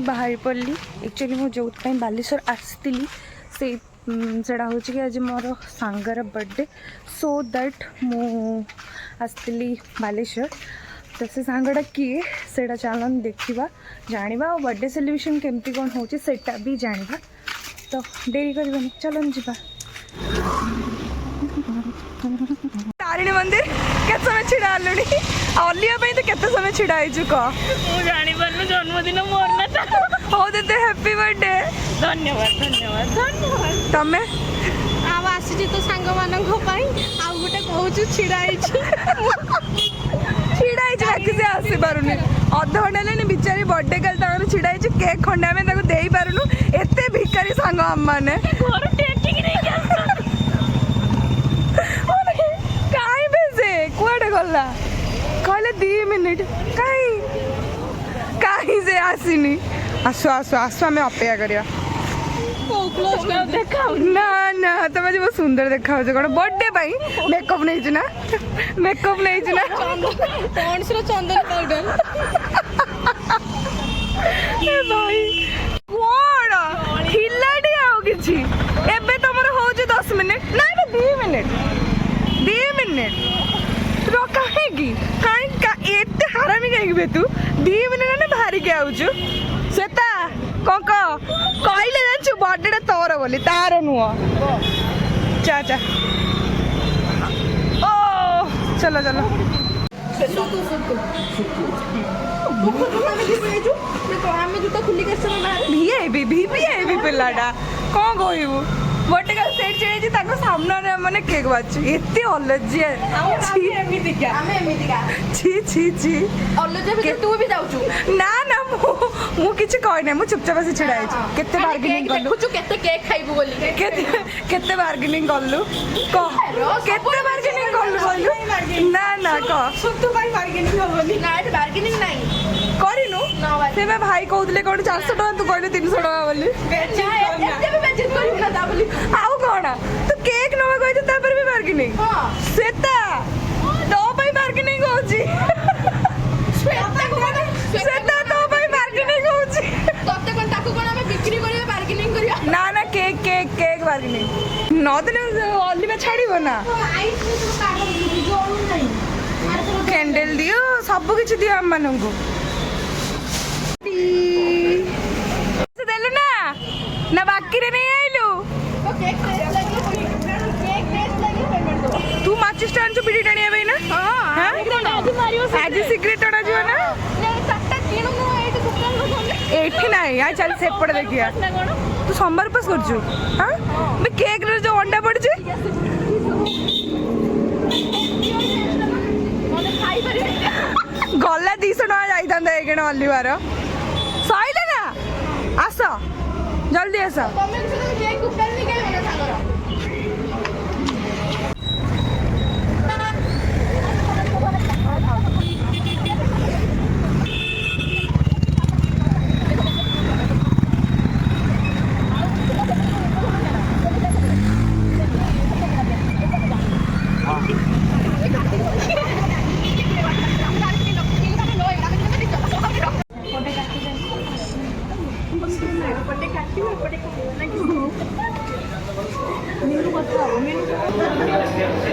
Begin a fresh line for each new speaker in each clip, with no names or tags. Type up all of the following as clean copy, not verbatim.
बाहरी पड़ी एक्चुअली मुझे जो बालेश्वर आसती से हूँ कि आज मोर सांगर बर्थडे सो दैट मुझे बालेश्वर तो से सांगटा किए से चलन देखा जाना और बर्थडे सेलिब्रेशन केमती कौन होटा भी जाना तो डेरी कर चलन जा तारिणी मंदिर के समय छिड़ा आलुनी अलिया तो केते समय छिड़ा आइजु कह
मु जानि पारनु जन्मदिन मोर ना
हो देते हैप्पी बर्थडे
धन्यवाद धन्यवाद धन्यवाद
तमे
आ आसी तो सांग मानन को पई आ गोटे कहूछु छिड़ा आइछु
छिड़ा आइजु बाकी से आसी पारुनी अध घंटा लेनी बिचारी बर्थडे कल ताकर छिड़ा आइजु केक खंडा में ताको देई पारुनु एते भिखारी सांग हम माने
घर टेटी कि नहीं क्या
काई बेसे कुआडे गला कहले 2 मिनिट कहीं से आसीनी आसो आसो आसो आम अपेक्षा करिया ना ना तुम जो बहुत सुंदर देखा कौन बर्थडे पाई मेकअप नहीं ना मेकअप नहीं ना
चंदन पाउडर
भाई कौन हिलाटी आउ किछि एबे तमर हो 10 मिनिट ना 2 मिनिट रखा है कि कहीं एते हारामी कहीं बे तू 2 मिनिट ने बाहरी के आउछु श्वेता कौन कहले जानछु बर्थडे तोर बोली तार नुह चा चा ओ चलो चलो भिआईपी पिलाटा कौन कहबू बर्थडे का सेट चढ़ाई ताको सामने माने केक बाजू एते अलजिया छी छी छी
अलजे तू भी जाउछु
ना ना मु किछि कहै नै मु चुपचाप से छिड़ाई छु केते बार्गेनिंग करलु
देखु केते केक खाइबु बोली
केते बार्गेनिंग करलु कह केते बार्गेनिंग करलु बोलु ना ना कह
सुतु भाई बार्गेनिंग होबोली ना ए बार्गेनिंग नाही
करिनु से मैं भाई कहउतले कोन 400 टका तू कहले 300 टका बोली
बेचित करिबु ना दा बोली
आउ कोन तू केक नवा कहै त पर भी बार्गेनिंग हां सेता दो भाई बार्गेनिंग होची सेता दो भाई बार्गेनिंग होची
तते कोन ताको कोन हम बिक्री करिया बार्गेनिंग करिया
ना ना केक केक केक बार्गेनिंग न दिन ओली में छाड़ीबो ना
आइस में तो कागज जोड़ू नहीं
कैंडल दियो सब कुछ दियो हम मानंगो देलु ना ना बाकी रे नहीं आइलु
तो केक टेस्ट लगी पेमेंट दो
तू माचिस स्टैंड जो बिडी टाणी आबे ना हां
आज मारियो
आज सिक्रेट टडा जो ना
नहीं सट्टा किनु नो एट दुकान लो कोन
एठी नाही आ चल से पड़ देखिया तू सोमवार पास करजु हां मैं केक रे जो अंडा पड़ जे गला 200 टका जाई थांदा एगण अलिवार सइले ना आस जल्दी आस
कमेंट से केक दुकान नहीं गए ना सागर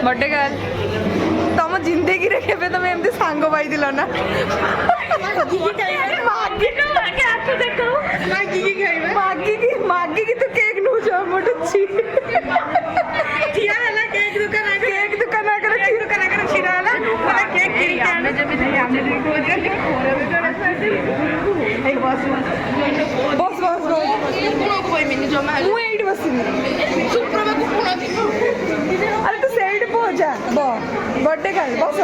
बर्थडे गर्ल तुम जिंदगी रे केबे तुम एमती सांग पाई दिलो ना मागी की तू केक नु जो मोट छी किया हला केक दुकान आकर छिरा हला मला केक किरी के आने जब नहीं हमने देखो जे खोरे में कर ए बस
कुनो कोई मिनी जमा
मु एट बसिनी
सुप्रभा को कुनो
अरे तू सेठ पहुंचा बर्थडे गर्ल बस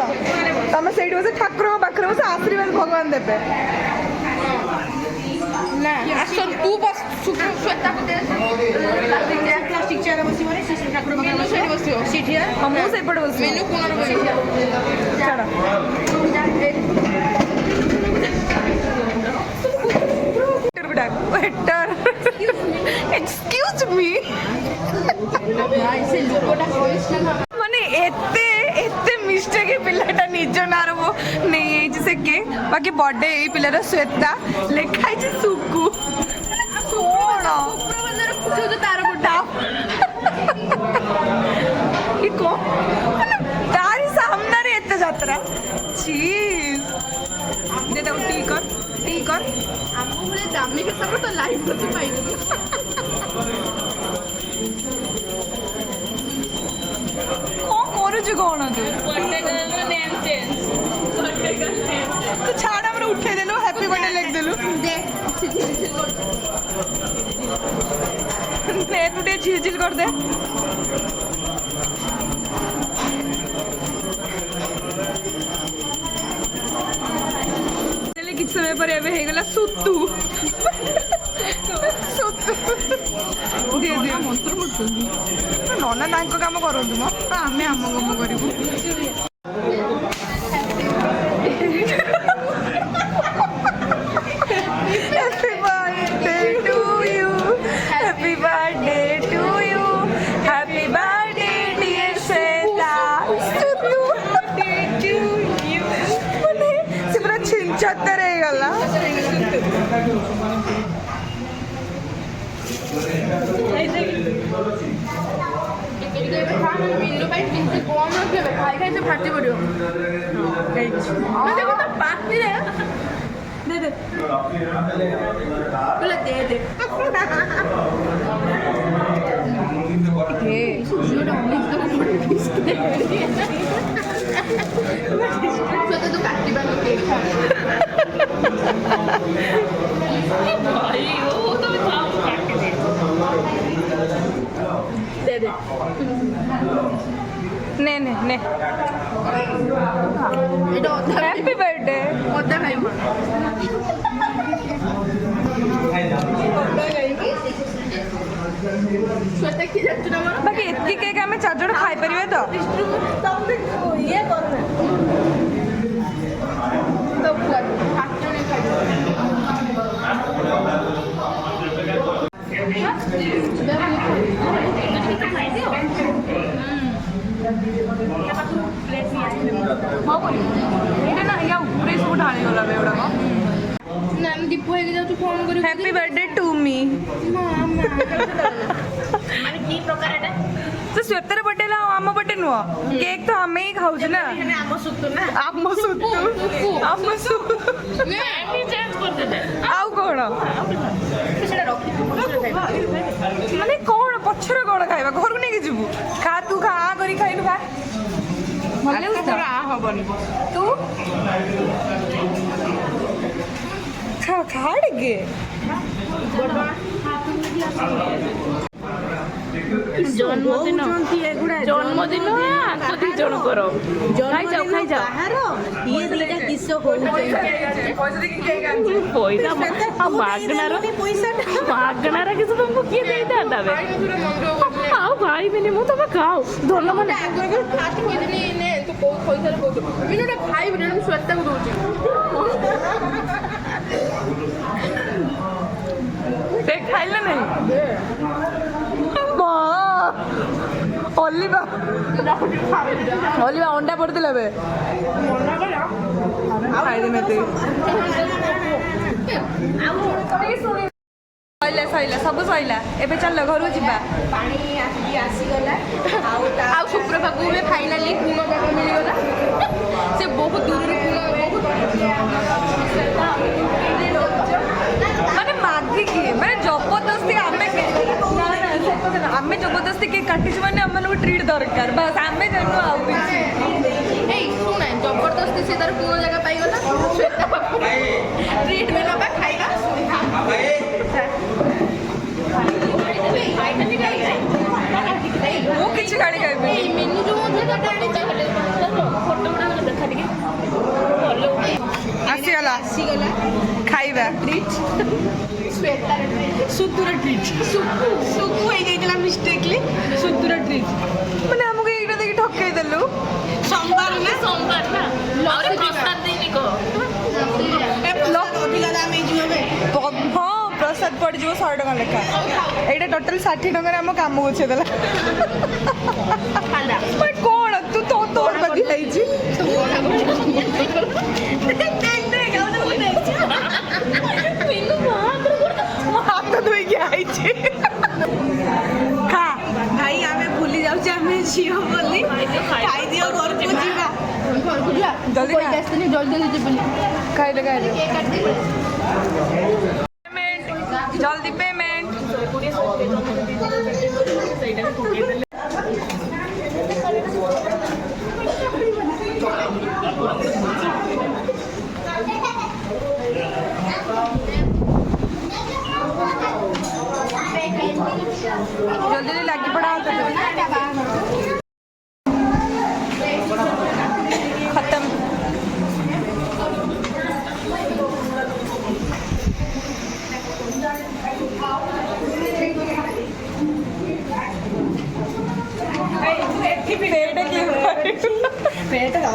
तुम सेठ बस ठाकुर पाखे बस आशीर्वाद भगवान देवे
ना असल तू बस श्वेता को दे प्लास्टिक चेयर बसी माने सिस्टर ठाकुर मेनू सेठ बसियो सीठिया
हम से पड़ बस
मेनू कोनर बसियो
चलो वेटर एक्सक्यूज मी माने एते एते मिस्टेक पिलाटा निज नार वो नहीं से के बाकी बर्थडे ए पिलार श्वेता लिखाई सुकु कर
ଆମକୁ ଭଳି ଦାମିକା ସାଙ୍ଗ ତ ଲାଇଭ୍ କରିକି ପାଇବୁ।
कौन करूछु कौन तू तू छाड़ हमरे उठे देलु हैप्पी बर्थडे लिख देलु
ଦେ
ने तू झिल झिल कर दे किछ समय पर एबे हे गला सुतु सुतु दे दे मंत्र मंत्र नना तांको काम करंतु म आमे आम काम करिवु happy birthday to you happy birthday to you happy birthday dear Shweta सुतु बर्थडे टू यू माने से पूरा छिंचत्तर हे गला
ବିଲୁ ପାଇଁ କେତେ କମ୍ ରଖିବେ ଖାଇ ଖାଇ ସେ ଫାଟି ପଡ଼ିବ। ଦେଖ ତା ପାଟିରେ ଦେ ଦେ ବୋଲେ ଦେ ଦେ ତୁ କାଟିବା କେକ୍ ଖା दे दे
ने ने ने
এটা অধা
हैप्पी बर्थडे
অধা খাইব শ্বেতা কি যাচ্ছে না আমার
बाकी इतकी केक आमे चार जण खाई परिबे तो
ତମେ ଇଏ କରନା ତ ପୁରା ହାତରେ ଖାଇବ
एटा ना या ऊपर सब ढाली गला बेउडा को
ନା ଆମେ ଦୀପ ହେଇକି ଯାଉଛୁ ଫୋନ କରି
हैप्पी बर्थडे टू मी
ମାନେ କି ପ୍ରକାର ଏଟା
तो स्वेतर बर्थडे ला आम बर्थडे नुह केक तो हमें ही खाऊ ना
ଆମ ସୁତୁ ନା
आम सुतु आम सुतु
ଆମେ ଚେଞ୍ଜ କରିଦେଲେ
आउ कोन
ସେଟା ରଖିଛୁ
माने कोन पछर कोन खाइबा घर को नेकी जिबु खा तू खा आ करी खाइलु खा भले उस्ता
आ हबनी
तू खा खाड़गे
ଜନ୍ମଦିନ ଜନ୍ମଦିନ ଆଙ୍କ ଦି ଜଣଙ୍କର ଖାଇଯାଉ ଖାଇଯାଉ
ଇଏ ଦିଟା କିସ ହଉଛି
ପଇସା ଆଉ ମାଗଣାର କିଛି ତମକୁ କିଏ ଦେଇଥାନ୍ତା ବେ ଆଉ ଖାଇବିନି ମୁଁ ତମେ ଖାଉ ଧନ ମାନେ ତୁ କୋଉ ପଇସାରେ କହୁଛୁ ମିନୁଟା ଖାଇବିନି ମୁଁ ଶ୍ଵେତାକୁ ଦଉଛି
ସେ ଖାଇଲେ ନାହିଁ ଅଲିବା ଅଲିବା ଅଣ୍ଡା ପଡ଼ିଥିଲା ଏବେ ଖାଇଦେମି ଏତେ ସଇଲା ସଇଲା ସବୁ ସଇଲା ଏବେ ଚାଲ ଘରକୁ ଯିବା
ପାଣି ଆସିକି ଆସିଗଲା
ଆଉ ସୁପ୍ରଭାକୁ ବି ଫାଇନାଲି ଗୁଣ ଜାଗା ମିଳିଗଲା ସେ ବହୁତ ଦୂରରୁ ଗୁଣ
ମାନେ ମାଗିକି ମାନେ ଜବରଦସ୍ତି ଆମେ ଜବରଦସ୍ତି କେକ୍ କାଟିଛୁ ମାନେ ଆମମାନଙ୍କୁ ଟ୍ରିଟ୍ ଦରକାର ବାସ୍ ଆମେ ଜାଣିନୁ ଆଉ କିଛି
ଏଇ ଶୁଣ ଜବରଦସ୍ତି ସେ ତାର ଗୁଣ ଜାଗା ପାଇଗଲା ଟ୍ରିଟ୍ ବି ନବା ଖାଇବା
ମୁଁ କିଛି ଗାଡ଼ି ଖାଇବି
ମେନୁ ଯୋଉ ଫଟୋ ଗୁଡାକ ଦେଖା ଟିକେ
ଆସିଗଲା
ଆସିଗଲା
ଖାଇବା
ଟ୍ରିଟ୍
ଶ୍ଵେତାର
ସୁତୁର ଟ୍ରିଟ୍ ସୁକୁ ହେଇଯାଇଥିଲା ମିଷ୍ଟେକଲି ସୁତୁର ଟ୍ରିଟ୍
ମାନେ ଆମକୁ ଏଇଟା ଦେଇକି ଠକେଇ ଦେଲୁ
ସୋମବାର ନା
ସୋମବାର ନା ଆହୁରି ପ୍ରସାଦ ଦେଇନି କହ
ଅଧିକା ଦାମ ହେଇଯିବ ଏବେ
ହଁ ପ୍ରସାଦ ପଡ଼ିଯିବ 100 ଟଙ୍କା ଲେଖା ଏଇଟା ଟୋଟାଲ 60 ଟଙ୍କାରେ ଆମ କାମ ଗୁଛେଇଦେଲା କ'ଣ ତୁ ତୋର ବାକି ହେଇଛି ହାତ ଧୋଇକି ଆଇଛି ଖା
ଭାଇ ଆମେ ଭୁଲି ଯାଉଛେ ଆମେ ଝିଅ ବୋଲି ଖାଇଦିଅ ଘରକୁ ଯିବା
ଘରକୁ ଯିବା
ଜଲ୍ଦି
କହିକି ଆସିଥିଲି ଜଲ୍ଦି ଜଲ୍ଦି ଯିବୁନି
ଖାଇଲେ ଖାଇଲେ
କେକ୍ କାଟିଦେବି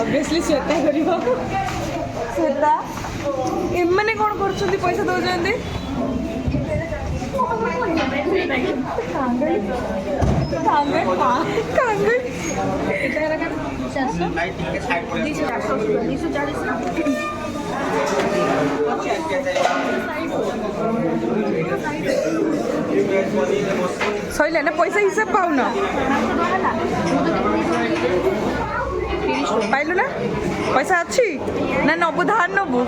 ଅବଭିୟସଲି ଶ୍ଵେତା କରିବ।
ଶ୍ଵେତା ଏମାନେ କ'ଣ କରୁଛନ୍ତି ପଇସା ଦେଉଛନ୍ତି? ସଇଲା ନା ପଇସା ହିସାବ ପାଉନ ପାଇଲୁ ନା ପଇସା ଅଛି ନା ନବୁ ଧାର ନବୁ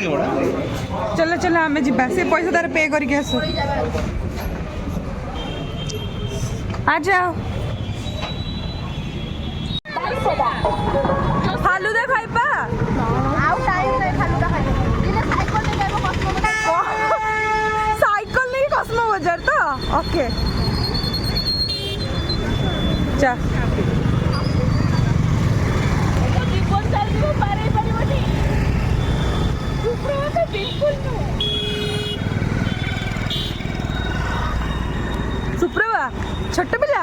चलो चलो आमे जिबा से पैसा तार पे करके आसो आ जाओ फालुदा खाइबा साइकिल नहीं कस्मो बाजार तो ओके जा सुप्रभा छोट पिला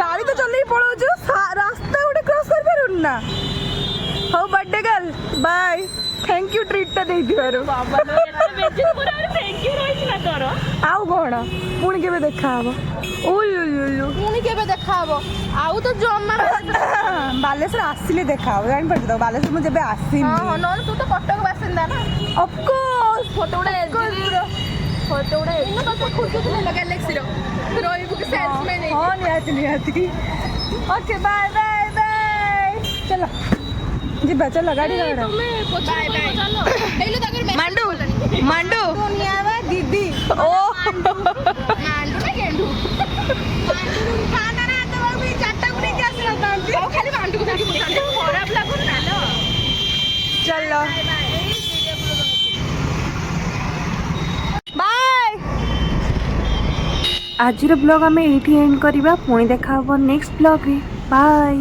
गाड़ी तो चल पड़ो रास्ता गोटे क्रॉस कर पार ना हो birthday girl bye thank you treat दे आउ कौन पुणी के देखा हम
पुणी के देखा आउ तो जमा
बालेश्वर आसिले देखा जान पार तो बालेश्वर मुझे आसी
तू तो कटक बासिंदा ना
ऑफकोर्स
फोटो फोटो गैलेक्सी
हाँ निहाती ओके बाय बाय बाय चलो जिबा चलो गाड़ी मांडू मांडू दीदी ओ
मांडू ना गेंडू खाली मांडू खराब लागू ना
चलो बाय आज ब्लॉग आम ये एंड करवा पुणी देखा नेक्स्ट ब्लॉग रे बाय।